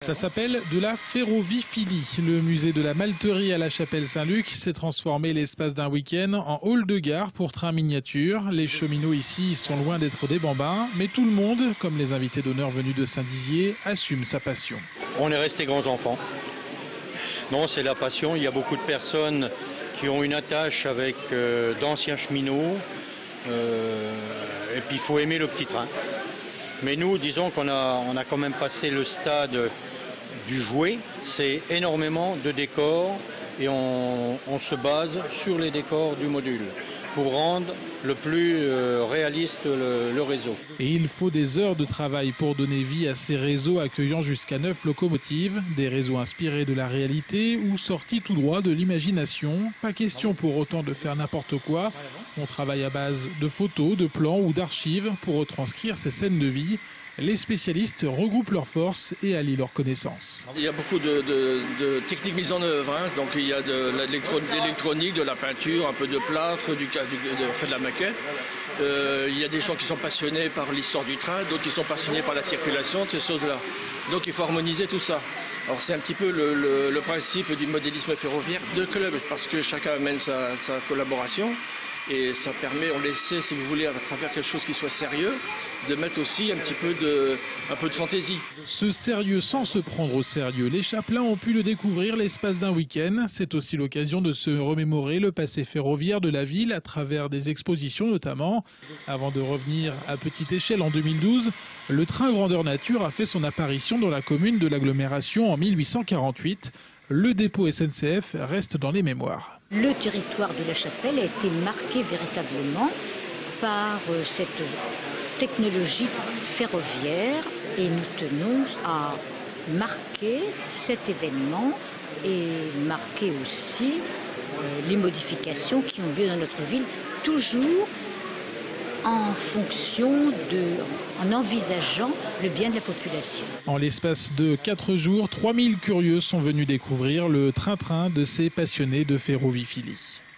Ça s'appelle de la ferroviphilie. Le musée de la Malterie à la Chapelle-Saint-Luc s'est transformé l'espace d'un week-end en hall de gare pour trains miniatures. Les cheminots ici sont loin d'être des bambins, mais tout le monde, comme les invités d'honneur venus de Saint-Dizier, assume sa passion. On est restés grands enfants. Non, c'est la passion. Il y a beaucoup de personnes qui ont une attache avec d'anciens cheminots. Et puis il faut aimer le petit train. Mais nous, disons qu'on a quand même passé le stade du jouet. C'est énormément de décors et on se base sur les décors du module pour rendre le plus réaliste le réseau. Et il faut des heures de travail pour donner vie à ces réseaux accueillant jusqu'à 9 locomotives, des réseaux inspirés de la réalité ou sortis tout droit de l'imagination. Pas question pour autant de faire n'importe quoi. On travaille à base de photos, de plans ou d'archives pour retranscrire ces scènes de vie. Les spécialistes regroupent leurs forces et allient leurs connaissances. Il y a beaucoup de techniques mises en œuvre, hein. Donc il y a de l'électronique, de la peinture, un peu de plâtre, de la maquette. Il y a des gens qui sont passionnés par l'histoire du train, d'autres qui sont passionnés par la circulation, ces choses-là. Donc il faut harmoniser tout ça. Alors c'est un petit peu le principe du modélisme ferroviaire de club, parce que chacun amène sa collaboration. Et ça permet, on essaie, si vous voulez, à travers quelque chose qui soit sérieux, de mettre aussi un peu de fantaisie. Ce sérieux sans se prendre au sérieux, les chapelains ont pu le découvrir l'espace d'un week-end. C'est aussi l'occasion de se remémorer le passé ferroviaire de la ville à travers des expositions notamment. Avant de revenir à petite échelle en 2012, le train grandeur nature a fait son apparition dans la commune de l'agglomération en 1848. Le dépôt SNCF reste dans les mémoires. Le territoire de la Chapelle a été marqué véritablement par cette technologie ferroviaire et nous tenons à marquer cet événement et marquer aussi les modifications qui ont lieu dans notre ville, toujours en envisageant le bien de la population. En l'espace de 4 jours, 3000 curieux sont venus découvrir le train-train de ces passionnés de ferroviphilie.